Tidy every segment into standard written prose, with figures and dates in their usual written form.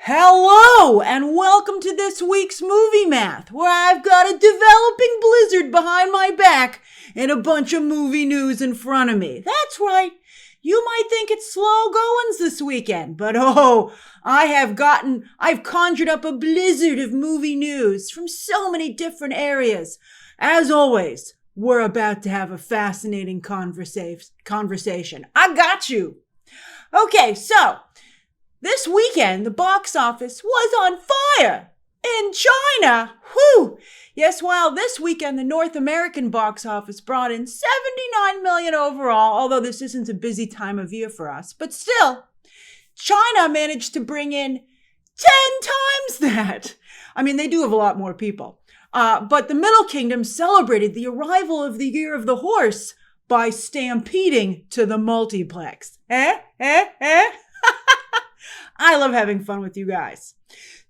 Hello, and welcome to this week's Movie Math, where I've got a developing blizzard behind my back and a bunch of movie news in front of me. That's right. You might think it's slow goings this weekend, but I've conjured up a blizzard of movie news from so many different areas. As always, we're about to have a fascinating conversation. I got you. Okay, so this weekend, the box office was on fire in China. Whew! Yes, while this weekend, the North American box office brought in $79 million overall, although this isn't a busy time of year for us. But still, China managed to bring in 10 times that. I mean, they do have a lot more people. But the Middle Kingdom celebrated the arrival of the Year of the Horse by stampeding to the multiplex. I love having fun with you guys.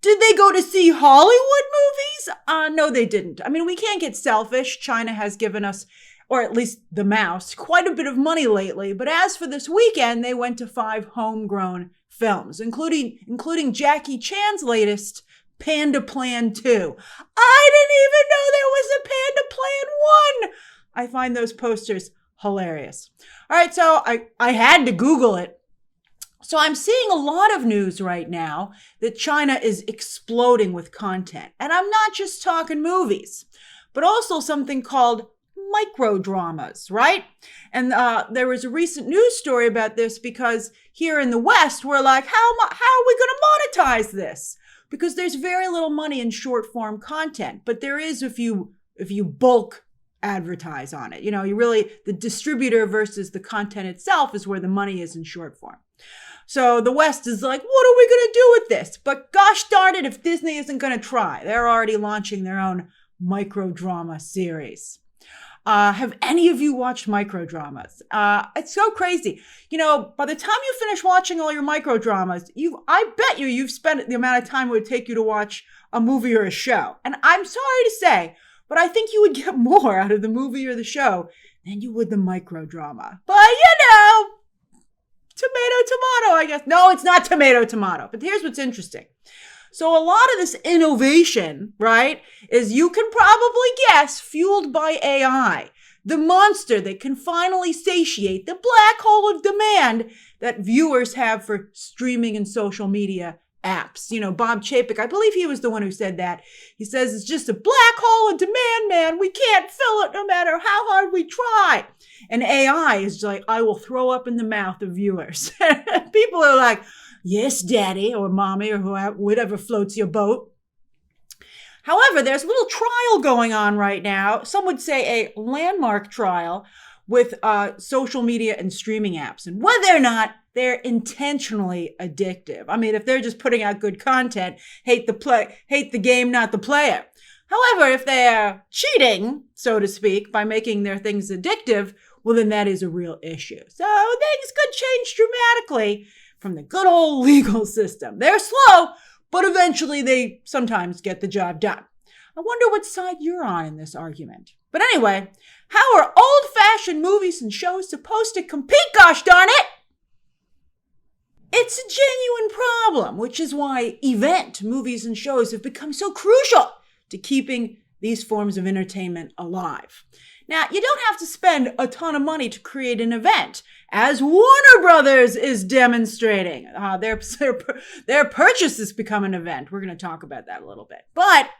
Did they go to see Hollywood movies? No, they didn't. I mean, we can't get selfish. China has given us, or at least the mouse, quite a bit of money lately. But as for this weekend, they went to 5 homegrown films, including Jackie Chan's latest, Panda Plan 2. I didn't even know there was a Panda Plan 1. I find those posters hilarious. All right, so I had to Google it. So I'm seeing a lot of news right now that China is exploding with content. And I'm not just talking movies, but also something called microdramas, right? And there was a recent news story about this because here in the West, we're like, how are we going to monetize this? Because there's very little money in short form content, but there is if you bulk advertise on it. You know, the distributor versus the content itself is where the money is in short form. So the West is like, what are we going to do with this? But gosh darn it, if Disney isn't going to try. They're already launching their own microdrama series. Have any of you watched microdramas? It's so crazy. You know, by the time you finish watching all your microdramas, I bet you've spent the amount of time it would take you to watch a movie or a show. And I'm sorry to say, but I think you would get more out of the movie or the show than you would the microdrama. But tomato, I guess. No, it's not tomato. But here's what's interesting. So a lot of this innovation, right, is you can probably guess fueled by AI, the monster that can finally satiate the black hole of demand that viewers have for streaming and social media apps. You know, Bob Chapek, I believe he was the one who said that. He says it's just a black hole of demand, man. We can't fill it no matter how hard we try. And AI is like, I will throw up in the mouth of viewers. People are like, yes, daddy or mommy or whatever floats your boat. However, there's a little trial going on right now. Some would say a landmark trial with social media and streaming apps, and whether or not they're intentionally addictive. I mean, if they're just putting out good content, hate the game, not the player. However, if they're cheating, so to speak, by making their things addictive, well, then that is a real issue. So things could change dramatically from the good old legal system. They're slow, but eventually they sometimes get the job done. I wonder what side you're on in this argument. But anyway, how are old-fashioned movies and shows supposed to compete, gosh darn it? It's a genuine problem, which is why event movies and shows have become so crucial to keeping these forms of entertainment alive. Now, you don't have to spend a ton of money to create an event, as Warner Brothers is demonstrating. Their purchase has become an event. We're going to talk about that a little bit. But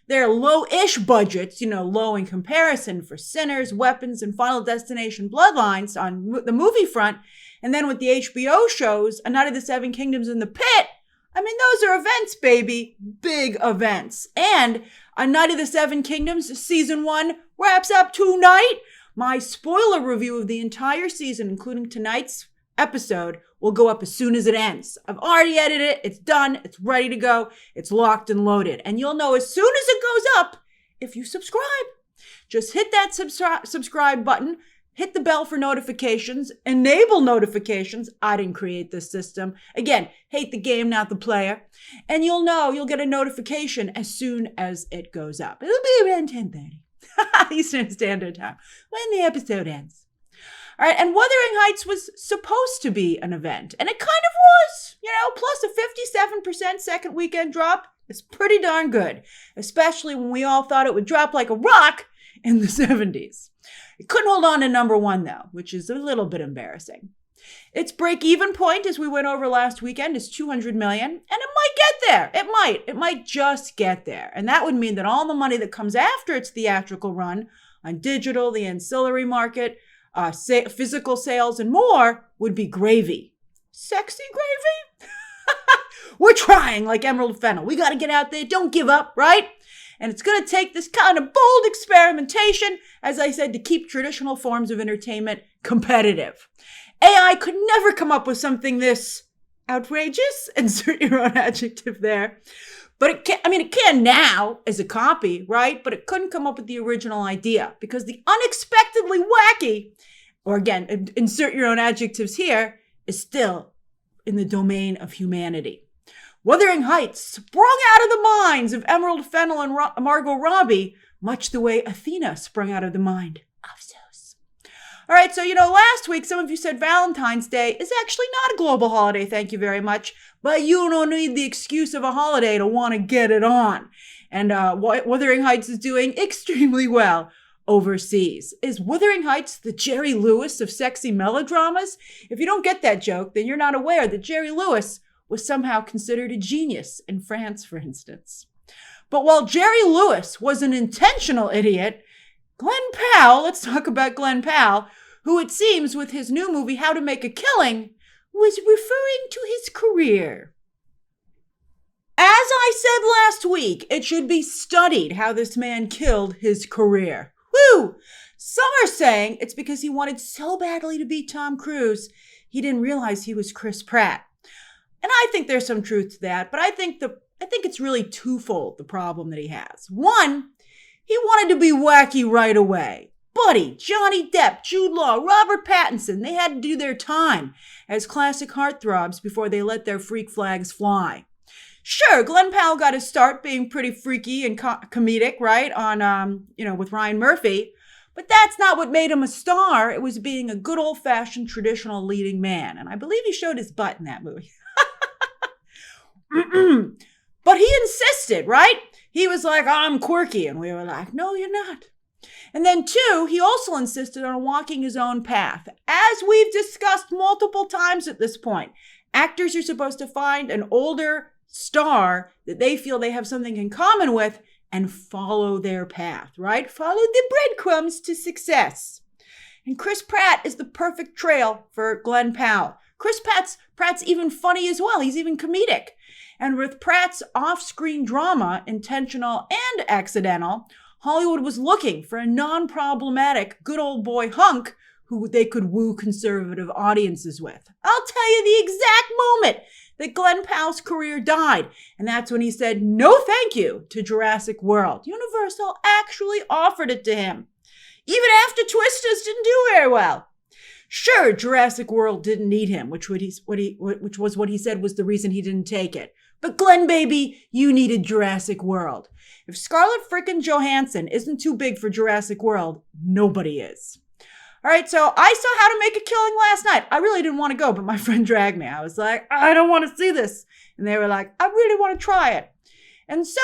their low-ish budgets, low in comparison for Sinners, Weapons, and Final Destination Bloodlines on the movie front, and then with the HBO shows, A Night of the Seven Kingdoms and The Pit, I mean, those are events, baby. Big events. And A Night of the Seven Kingdoms, Season 1, wraps up tonight. My spoiler review of the entire season, including tonight's episode, will go up as soon as it ends. I've already edited it. It's done. It's ready to go. It's locked and loaded. And you'll know as soon as it goes up if you subscribe. Just hit that subscribe button. Hit the bell for notifications, enable notifications. I didn't create this system. Again, hate the game, not the player. And you'll get a notification as soon as it goes up. It'll be around 10:30 Eastern Standard Time when the episode ends. All right, and Wuthering Heights was supposed to be an event, and it kind of was, plus a 57% second weekend drop. It's pretty darn good, especially when we all thought it would drop like a rock in the 70s. It couldn't hold on to number one, though, which is a little bit embarrassing. Its break-even point, as we went over last weekend, is $200 million, and it might get there. It might just get there. And that would mean that all the money that comes after its theatrical run on digital, the ancillary market, physical sales, and more would be gravy. Sexy gravy? We're trying like Emerald Fennell. We got to get out there. Don't give up, right? And it's going to take this kind of bold experimentation, as I said, to keep traditional forms of entertainment competitive. AI could never come up with something this outrageous. Insert your own adjective there. But it can now as a copy, right? But it couldn't come up with the original idea because the unexpectedly wacky, or again, insert your own adjectives here, is still in the domain of humanity. Wuthering Heights sprung out of the minds of Emerald Fennell and Margot Robbie, much the way Athena sprung out of the mind of Zeus. All right, so, last week, some of you said Valentine's Day is actually not a global holiday, thank you very much, but you don't need the excuse of a holiday to want to get it on. And Wuthering Heights is doing extremely well overseas. Is Wuthering Heights the Jerry Lewis of sexy melodramas? If you don't get that joke, then you're not aware that Jerry Lewis was somehow considered a genius in France, for instance. But while Jerry Lewis was an intentional idiot, Glen Powell, let's talk about Glen Powell, who it seems with his new movie, How to Make a Killing, was referring to his career. As I said last week, it should be studied how this man killed his career. Whew! Some are saying it's because he wanted so badly to beat Tom Cruise, he didn't realize he was Chris Pratt. And I think there's some truth to that, but I think it's really twofold, the problem that he has. One, he wanted to be wacky right away. Buddy, Johnny Depp, Jude Law, Robert Pattinson, they had to do their time as classic heartthrobs before they let their freak flags fly. Sure, Glen Powell got his start being pretty freaky and comedic, right, on, with Ryan Murphy. But that's not what made him a star. It was being a good old-fashioned traditional leading man. And I believe he showed his butt in that movie. But he insisted, right? He was like, I'm quirky. And we were like, no, you're not. And then two, he also insisted on walking his own path. As we've discussed multiple times at this point, actors are supposed to find an older star that they feel they have something in common with and follow their path, right? Follow the breadcrumbs to success. And Chris Pratt is the perfect trail for Glen Powell. Chris Pratt's even funny as well. He's even comedic. And with Pratt's off-screen drama, intentional and accidental, Hollywood was looking for a non-problematic good old boy hunk who they could woo conservative audiences with. I'll tell you the exact moment that Glen Powell's career died, and that's when he said no thank you to Jurassic World. Universal actually offered it to him, even after Twisters didn't do very well. Sure, Jurassic World didn't need him, which was what he said was the reason he didn't take it. But Glenn, baby, you needed Jurassic World. If Scarlett frickin' Johansson isn't too big for Jurassic World, nobody is. All right, so I saw How to Make a Killing last night. I really didn't want to go, but my friend dragged me. I was like, I don't want to see this. And they were like, I really want to try it. And so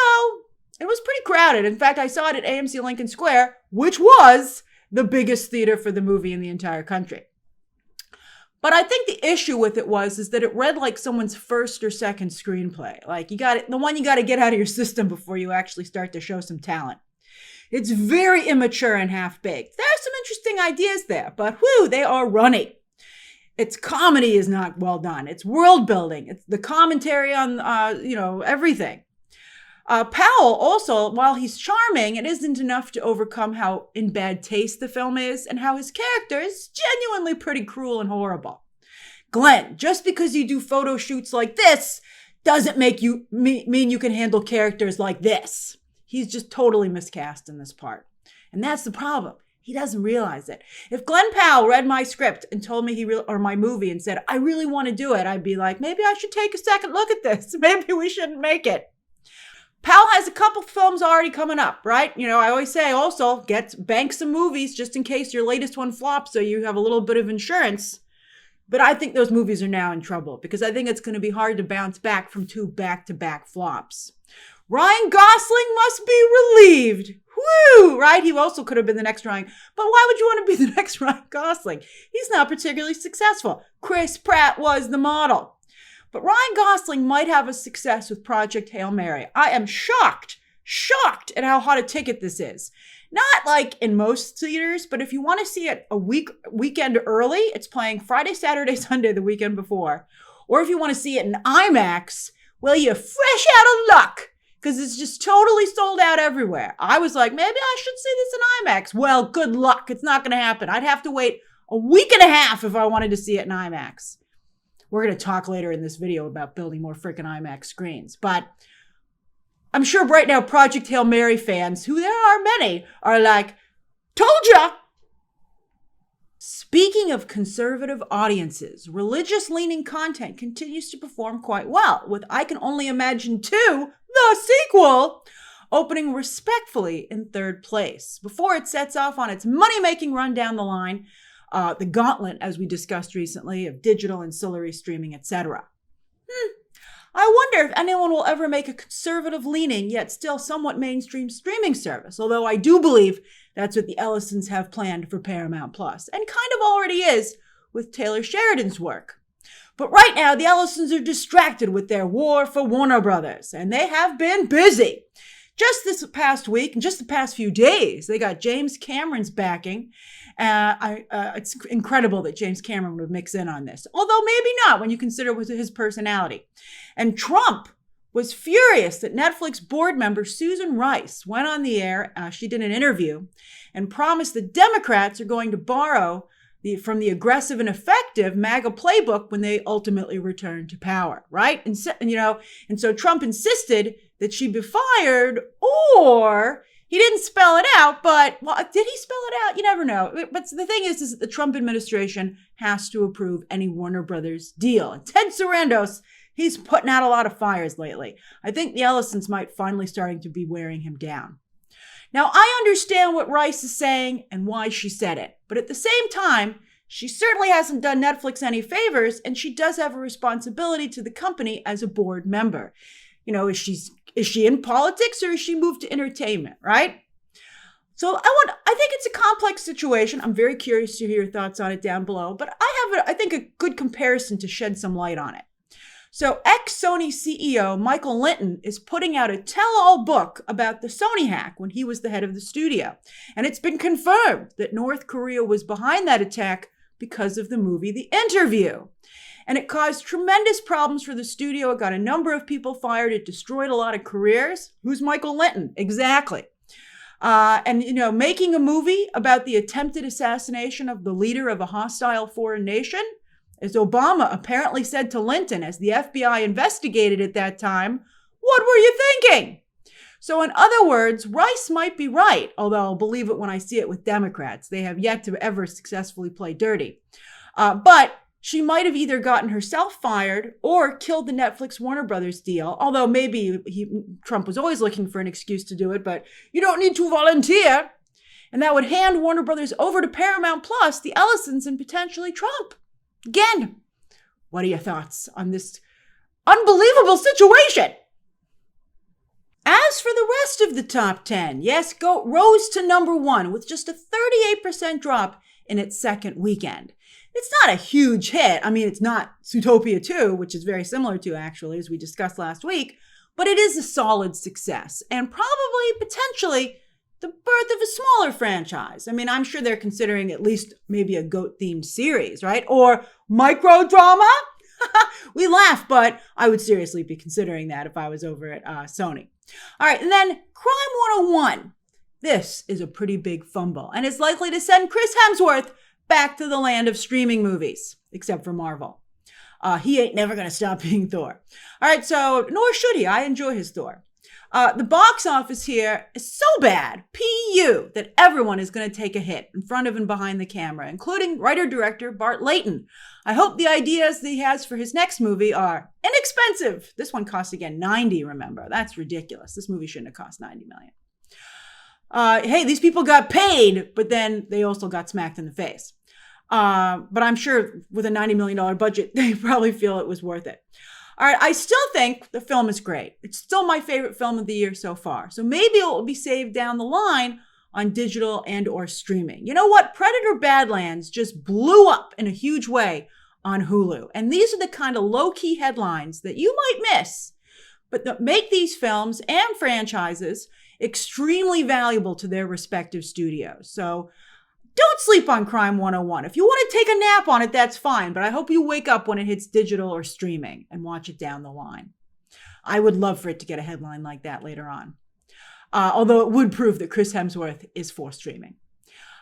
it was pretty crowded. In fact, I saw it at AMC Lincoln Square, which was the biggest theater for the movie in the entire country. But I think the issue with it is that it read like someone's first or second screenplay. Like the one you got to get out of your system before you actually start to show some talent. It's very immature and half-baked. There are some interesting ideas there, but whew, they are runny. Its comedy is not well done. It's world building. It's the commentary on, everything. Powell also, while he's charming, it isn't enough to overcome how in bad taste the film is and how his character is genuinely pretty cruel and horrible. Glenn, just because you do photo shoots like this doesn't make you mean you can handle characters like this. He's just totally miscast in this part. And that's the problem. He doesn't realize it. If Glen Powell read my script and told me or my movie and said, I really want to do it, I'd be like, maybe I should take a second look at this. Maybe we shouldn't make it. Powell has a couple films already coming up, right? You know, I always say also bank some movies just in case your latest one flops so you have a little bit of insurance. But I think those movies are now in trouble because I think it's going to be hard to bounce back from 2 back-to-back flops. Ryan Gosling must be relieved. Woo! Right? He also could have been the next Ryan. But why would you want to be the next Ryan Gosling? He's not particularly successful. Chris Pratt was the model. But Ryan Gosling might have a success with Project Hail Mary. I am shocked at how hot a ticket this is. Not like in most theaters, but if you want to see it a weekend early, it's playing Friday, Saturday, Sunday, the weekend before. Or if you want to see it in IMAX, well, you're fresh out of luck because it's just totally sold out everywhere. I was like, maybe I should see this in IMAX. Well, good luck. It's not going to happen. I'd have to wait a week and a half if I wanted to see it in IMAX. We're going to talk later in this video about building more freaking IMAX screens. But I'm sure right now Project Hail Mary fans, who there are many, are like, told ya! Speaking of conservative audiences, religious-leaning content continues to perform quite well, with I Can Only Imagine 2, the sequel, opening respectfully in 3rd place, before it sets off on its money-making run down the line, the gauntlet, as we discussed recently, of digital ancillary streaming, etc. I wonder if anyone will ever make a conservative-leaning, yet still somewhat mainstream streaming service, although I do believe that's what the Ellisons have planned for Paramount Plus, and kind of already is with Taylor Sheridan's work. But right now, the Ellisons are distracted with their war for Warner Brothers, and they have been busy. Just this past week, and just the past few days, they got James Cameron's backing. It's incredible that James Cameron would mix in on this, although maybe not when you consider his personality. And Trump was furious that Netflix board member Susan Rice went on the air. She did an interview and promised the Democrats are going to borrow from the aggressive and effective MAGA playbook when they ultimately return to power, right? And so Trump insisted that she be fired, or he didn't spell it out, but did he spell it out? You never know. But the thing is that the Trump administration has to approve any Warner Brothers deal. And Ted Sarandos, he's putting out a lot of fires lately. I think the Ellisons might finally starting to be wearing him down. Now, I understand what Rice is saying and why she said it, but at the same time, she certainly hasn't done Netflix any favors, and she does have a responsibility to the company as a board member. You know, is she in politics or is she moved to entertainment, right? So I think it's a complex situation. I'm very curious to hear your thoughts on it down below, but I think a good comparison to shed some light on it. So ex-Sony CEO Michael Linton is putting out a tell-all book about the Sony hack when he was the head of the studio. And it's been confirmed that North Korea was behind that attack because of the movie The Interview. And it caused tremendous problems for the studio. It got a number of people fired. It destroyed a lot of careers. Who's Michael Linton? Exactly. Making a movie about the attempted assassination of the leader of a hostile foreign nation, as Obama apparently said to Linton as the FBI investigated at that time, what were you thinking? So in other words, Rice might be right, although I'll believe it when I see it with Democrats. They have yet to ever successfully play dirty. But she might have either gotten herself fired or killed the Netflix Warner Brothers deal, although maybe Trump was always looking for an excuse to do it, but you don't need to volunteer. And that would hand Warner Brothers over to Paramount Plus, the Ellisons, and potentially Trump. Again, what are your thoughts on this unbelievable situation? As for the rest of the top 10, yes, rose to number 1 with just a 38% drop in its second weekend. It's not a huge hit. I mean, it's not Zootopia 2, which is very similar to, actually, as we discussed last week, but it is a solid success and probably, potentially, the birth of a smaller franchise. I mean, I'm sure they're considering at least maybe a goat-themed series, right? Or micro-drama? We laugh, but I would seriously be considering that if I was over at Sony. All right, and then Crime 101. This is a pretty big fumble, and it's likely to send Chris Hemsworth back to the land of streaming movies, except for Marvel. He ain't never going to stop being Thor. All right, so nor should he. I enjoy his Thor. The box office here is so bad, PU, that everyone is going to take a hit in front of and behind the camera, including writer-director Bart Layton. I hope the ideas that he has for his next movie are inexpensive. This one cost, again, $90, remember. That's ridiculous. This movie shouldn't have cost $90 million. Hey, these people got paid, but then they also got smacked in the face. But I'm sure with a $90 million budget, they probably feel it was worth it. All right, I still think the film is great. It's still my favorite film of the year so far. So maybe it will be saved down the line on digital and or streaming. You know what? Predator Badlands just blew up in a huge way on Hulu. And these are the kind of low-key headlines that you might miss, but that make these films and franchises extremely valuable to their respective studios. So don't sleep on Crime 101. If you want to take a nap on it, that's fine. But I hope you wake up when it hits digital or streaming and watch it down the line. I would love for it to get a headline like that later on. Although it would prove that Chris Hemsworth is for streaming.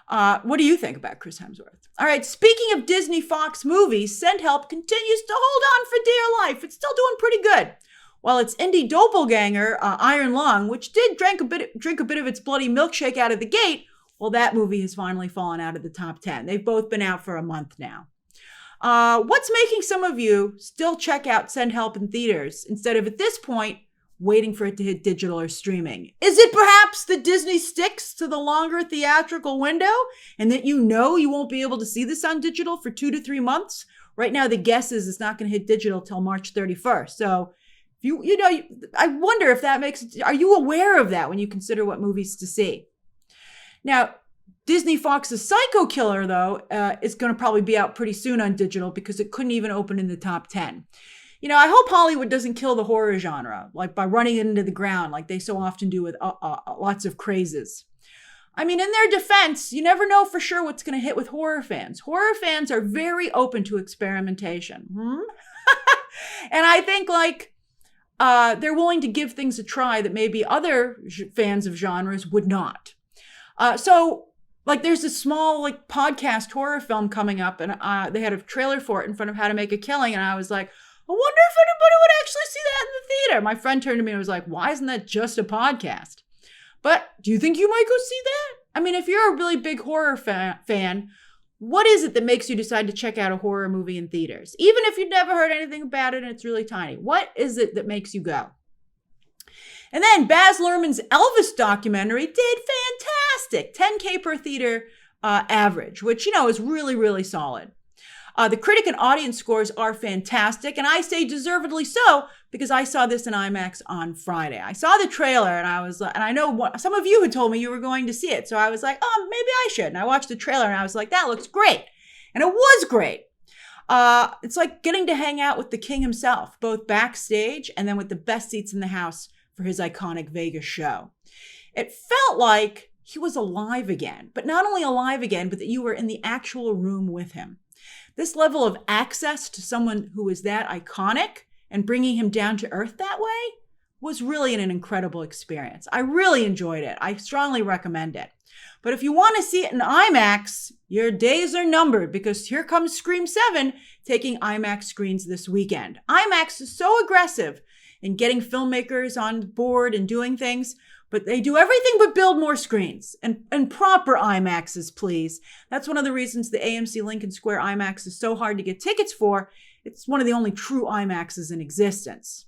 What do you think about Chris Hemsworth? All right, speaking of Disney Fox movies, Send Help continues to hold on for dear life. It's still doing pretty good. While its indie doppelganger, Iron Lung, which did drink a bit of its bloody milkshake out of the gate, well, that movie has finally fallen out of the top 10. They've both been out for a month now. What's making some of you still check out Send Help in theaters instead of, at this point, waiting for it to hit digital or streaming? Is it perhaps that Disney sticks to the longer theatrical window and that you won't be able to see this on digital for 2 to 3 months? Right now, the guess is it's not going to hit digital till March 31st. So, I wonder if that are you aware of that when you consider what movies to see? Now, Disney Fox's Psycho Killer, though, is going to probably be out pretty soon on digital because it couldn't even open in the top 10. I hope Hollywood doesn't kill the horror genre, like by running it into the ground like they so often do with lots of crazes. I mean, in their defense, you never know for sure what's going to hit with horror fans. Horror fans are very open to experimentation. And I think, they're willing to give things a try that maybe other fans of genres would not. There's a small, podcast horror film coming up, and they had a trailer for it in front of How to Make a Killing, and I was like, I wonder if anybody would actually see that in the theater. My friend turned to me and was like, why isn't that just a podcast? But do you think you might go see that? I mean, if you're a really big horror fan, what is it that makes you decide to check out a horror movie in theaters? Even if you've never heard anything about it and it's really tiny, what is it that makes you go? And then Baz Luhrmann's Elvis documentary did fantastic. 10K per theater average, which, is really, really solid. The critic and audience scores are fantastic, and I say deservedly so because I saw this in IMAX on Friday. I saw the trailer, and I know some of you had told me you were going to see it, so I was like, oh, maybe I should. And I watched the trailer, and I was like, that looks great. And it was great. It's like getting to hang out with the king himself, both backstage and then with the best seats in the house for his iconic Vegas show. It felt like he was alive again, but not only alive again, but that you were in the actual room with him. This level of access to someone who is that iconic and bringing him down to earth that way was really an incredible experience. I really enjoyed it. I strongly recommend it. But if you want to see it in IMAX, your days are numbered because here comes Scream 7 taking IMAX screens this weekend. IMAX is so aggressive in getting filmmakers on board and doing things, but they do everything but build more screens and proper IMAXs, please. That's one of the reasons the AMC Lincoln Square IMAX is so hard to get tickets for. It's one of the only true IMAXs in existence.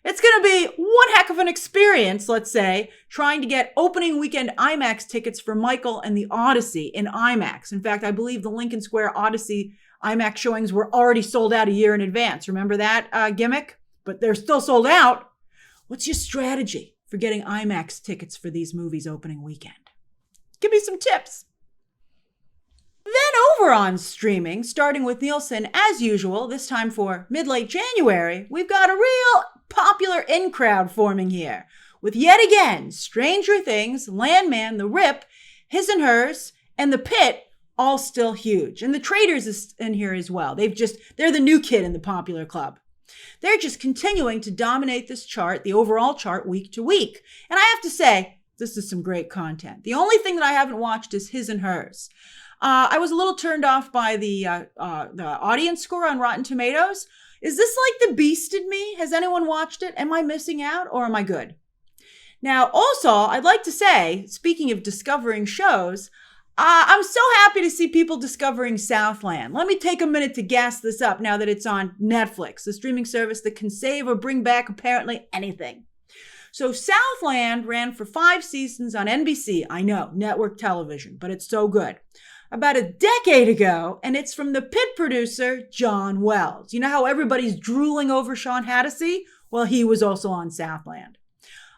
It's going to be one heck of an experience, let's say, trying to get opening weekend IMAX tickets for Michael and the Odyssey in IMAX. In fact, I believe the Lincoln Square Odyssey IMAX showings were already sold out a year in advance. Remember that gimmick? But they're still sold out. What's your strategy for getting IMAX tickets for these movies opening weekend? Give me some tips. Then over on streaming, starting with Nielsen, as usual, this time for mid-late January, we've got a real popular in-crowd forming here, with yet again Stranger Things, Landman, The Rip, His and Hers, and The Pit all still huge. And The Traitors is in here as well. They're the new kid in the popular club. They're just continuing to dominate this chart, the overall chart, week to week. And I have to say, this is some great content. The only thing that I haven't watched is His and Hers. I was a little turned off by the audience score on Rotten Tomatoes. Is this like The Beast in me? Has anyone watched it? Am I missing out or am I good? Now, also, I'd like to say, speaking of discovering shows, I'm so happy to see people discovering Southland. Let me take a minute to gas this up now that it's on Netflix, the streaming service that can save or bring back apparently anything. So Southland ran for 5 seasons on NBC. I know, network television, but it's so good. About a decade ago, and it's from the pit producer, John Wells. You know how everybody's drooling over Sean Hattasey? Well, he was also on Southland.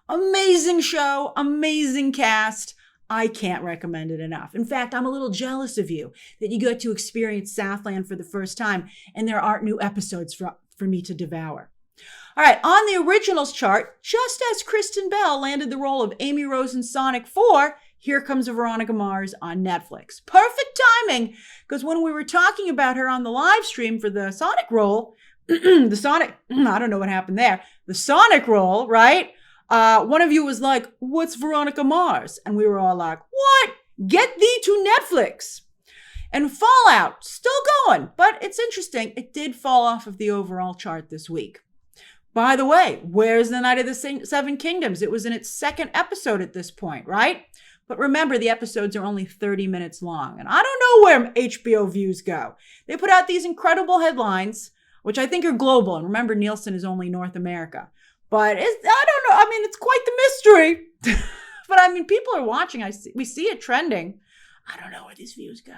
Amazing show, amazing cast. I can't recommend it enough. In fact, I'm a little jealous of you that you got to experience Southland for the first time and there aren't new episodes for me to devour. All right, on the originals chart, just as Kristen Bell landed the role of Amy Rose in Sonic 4, here comes Veronica Mars on Netflix. Perfect timing, because when we were talking about her on the live stream for the Sonic role, I don't know what happened there, the Sonic role, right? One of you was like, what's Veronica Mars? And we were all like, what? Get thee to Netflix. And Fallout, still going, but it's interesting. It did fall off of the overall chart this week. By the way, where's the Night of the Seven Kingdoms? It was in its 2nd episode at this point, right? But remember, the episodes are only 30 minutes long. And I don't know where HBO views go. They put out these incredible headlines, which I think are global. And remember, Nielsen is only North America. But I don't know. I mean, it's quite the mystery. But I mean, people are watching. We see it trending. I don't know where these views go.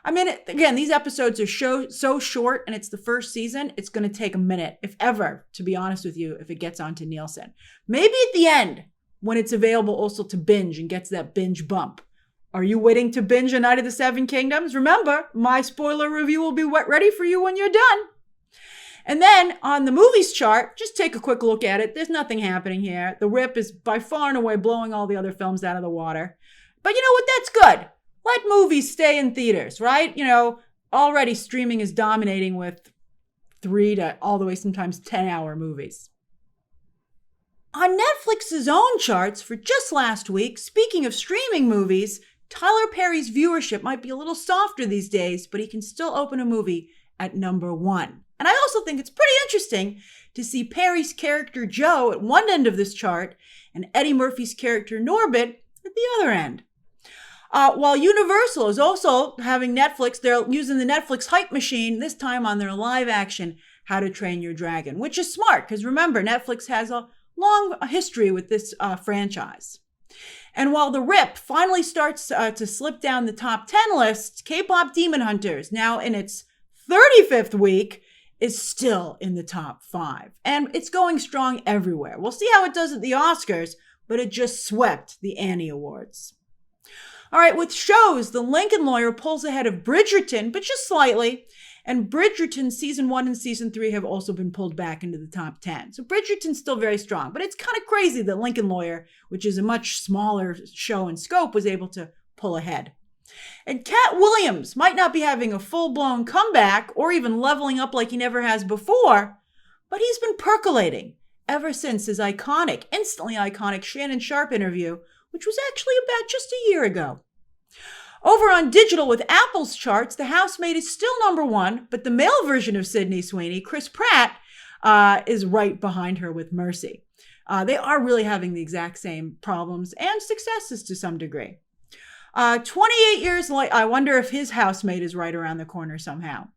I mean, again, these episodes are so short and it's the first season. It's going to take a minute, if ever, to be honest with you, if it gets onto Nielsen. Maybe at the end, when it's available also to binge and gets that binge bump. Are you waiting to binge A Night of the Seven Kingdoms? Remember, my spoiler review will be ready for you when you're done. And then on the movies chart, just take a quick look at it. There's nothing happening here. The Rip is by far and away blowing all the other films out of the water. But you know what? That's good. Let movies stay in theaters, right? You know, already streaming is dominating with 3 to all the way sometimes 10-hour movies. On Netflix's own charts for just last week, speaking of streaming movies, Tyler Perry's viewership might be a little softer these days, but he can still open a movie at number 1. And I also think it's pretty interesting to see Perry's character Joe at one end of this chart and Eddie Murphy's character Norbit at the other end. While Universal is also having Netflix, they're using the Netflix hype machine, this time on their live action How to Train Your Dragon, which is smart because remember, Netflix has a long history with this franchise. And while The Rip finally starts to slip down the top 10 list, K-pop Demon Hunters, now in its 35th week, is still in the top 5. And it's going strong everywhere. We'll see how it does at the Oscars, but it just swept the Annie Awards. All right, with shows, The Lincoln Lawyer pulls ahead of Bridgerton, but just slightly. And Bridgerton season 1 and season 3 have also been pulled back into the top 10. So Bridgerton's still very strong, but it's kind of crazy that Lincoln Lawyer, which is a much smaller show in scope, was able to pull ahead. And Cat Williams might not be having a full-blown comeback or even leveling up like he never has before, but he's been percolating ever since his instantly iconic Shannon Sharp interview, which was actually about just a year ago. Over on digital with Apple's charts, The Housemaid is still number 1, but the male version of Sydney Sweeney, Chris Pratt, is right behind her with Mercy. They are really having the exact same problems and successes to some degree. 28 years later, I wonder if his Housemaid is right around the corner somehow.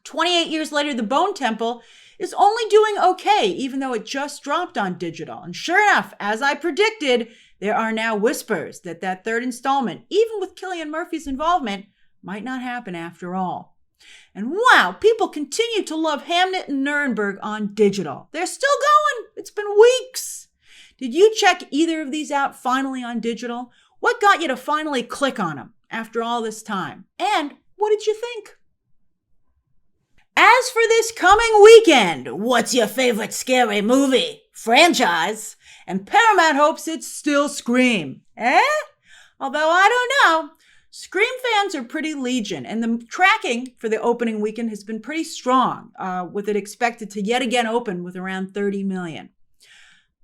28 years later, The Bone Temple is only doing okay, even though it just dropped on digital. And sure enough, as I predicted, there are now whispers that that 3rd installment, even with Cillian Murphy's involvement, might not happen after all. And wow, people continue to love Hamnet and Nuremberg on digital. They're still going. It's been weeks. Did you check either of these out finally on digital? What got you to finally click on them after all this time? And what did you think? As for this coming weekend, what's your favorite scary movie? Franchise? And Paramount hopes it's still Scream. Although I don't know. Scream fans are pretty legion, and the tracking for the opening weekend has been pretty strong, with it expected to yet again open with around 30 million.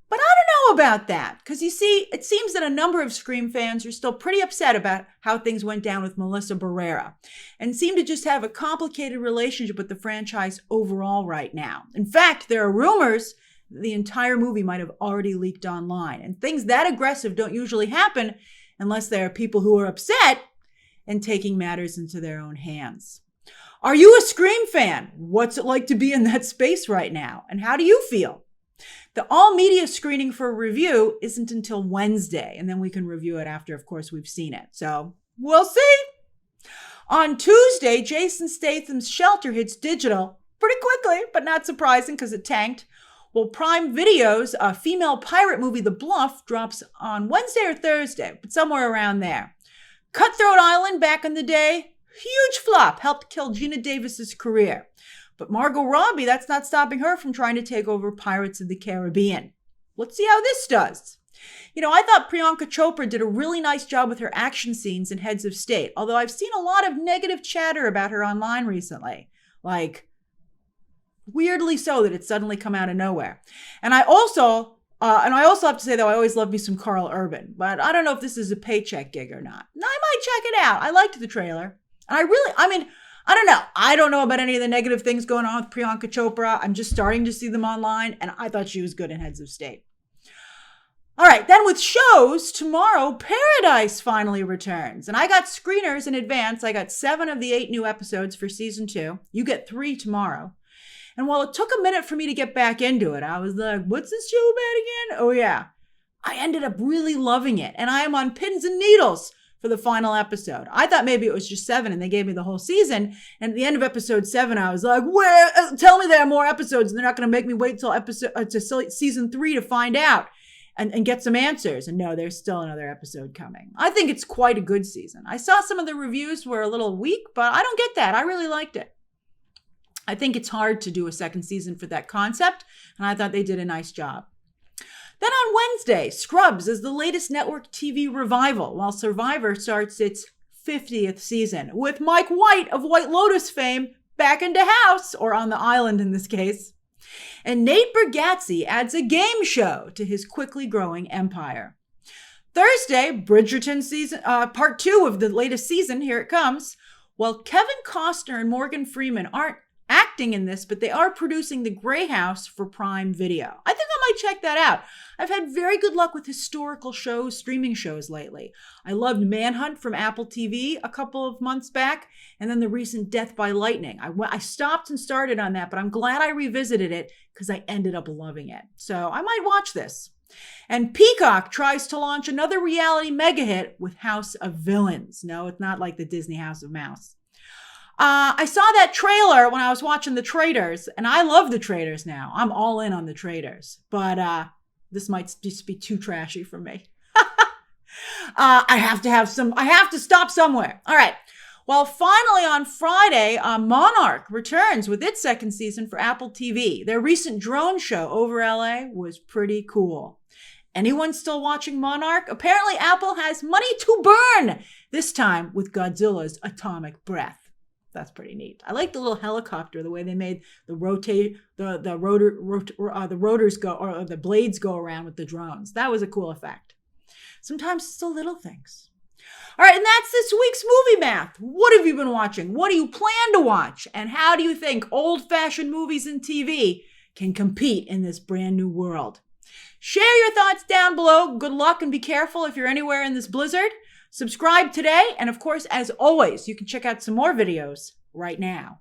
But I don't know about that, because you see, it seems that a number of Scream fans are still pretty upset about how things went down with Melissa Barrera, and seem to just have a complicated relationship with the franchise overall right now. In fact, there are rumors the entire movie might have already leaked online. And things that aggressive don't usually happen unless there are people who are upset and taking matters into their own hands. Are you a Scream fan? What's it like to be in that space right now? And how do you feel? The all-media screening for review isn't until Wednesday, and then we can review it after, of course, we've seen it. So we'll see. On Tuesday, Jason Statham's Shelter hits digital pretty quickly, but not surprising because it tanked. Well, Prime Video's female pirate movie, The Bluff, drops on Wednesday or Thursday, but somewhere around there. Cutthroat Island, back in the day, huge flop, helped kill Gina Davis's career. But Margot Robbie, that's not stopping her from trying to take over Pirates of the Caribbean. Let's see how this does. I thought Priyanka Chopra did a really nice job with her action scenes in Heads of State, although I've seen a lot of negative chatter about her online recently. Like, weirdly so that it's suddenly come out of nowhere. And I also have to say, though, I always love me some Carl Urban, but I don't know if this is a paycheck gig or not. I might check it out. I liked the trailer. And I don't know. I don't know about any of the negative things going on with Priyanka Chopra. I'm just starting to see them online, and I thought she was good in Heads of State. All right, then with shows, tomorrow, Paradise finally returns. And I got screeners in advance. I got 7 of the 8 new episodes for season 2. You get 3 tomorrow. And while it took a minute for me to get back into it, I was like, what's this show about again? Oh, yeah. I ended up really loving it. And I am on pins and needles for the final episode. I thought maybe it was just 7 and they gave me the whole season. And at the end of episode 7, I was like, tell me there are more episodes and they're not going to make me wait till season 3 to find out and get some answers. And no, there's still another episode coming. I think it's quite a good season. I saw some of the reviews were a little weak, but I don't get that. I really liked it. I think it's hard to do a second season for that concept, and I thought they did a nice job. Then on Wednesday, Scrubs is the latest network TV revival, while Survivor starts its 50th season, with Mike White of White Lotus fame back into house, or on the island in this case. And Nate Bargatze adds a game show to his quickly growing empire. Thursday, Bridgerton season, part 2 of the latest season, here it comes. While Kevin Costner and Morgan Freeman aren't acting in this, but they are producing The Grey House for Prime Video. I think I might check that out. I've had very good luck with historical shows, streaming shows lately. I loved Manhunt from Apple TV a couple of months back, and then the recent Death by Lightning. I stopped and started on that, but I'm glad I revisited it because I ended up loving it. So I might watch this. And Peacock tries to launch another reality mega hit with House of Villains. No, it's not like the Disney House of Mouse. I saw that trailer when I was watching The Traitors, and I love The Traitors now. I'm all in on The Traitors, but this might just be too trashy for me. I have to stop somewhere. All right. Well, finally on Friday, Monarch returns with its second season for Apple TV. Their recent drone show over LA was pretty cool. Anyone still watching Monarch? Apparently Apple has money to burn, this time with Godzilla's atomic breath. That's pretty neat. I like the little helicopter, the way they made the rotors go, or the blades go around with the drones. That was a cool effect. Sometimes it's the little things. All right, and that's this week's movie math. What have you been watching? What do you plan to watch? And how do you think old-fashioned movies and TV can compete in this brand new world? Share your thoughts down below. Good luck and be careful if you're anywhere in this blizzard. Subscribe today. And of course, as always, you can check out some more videos right now.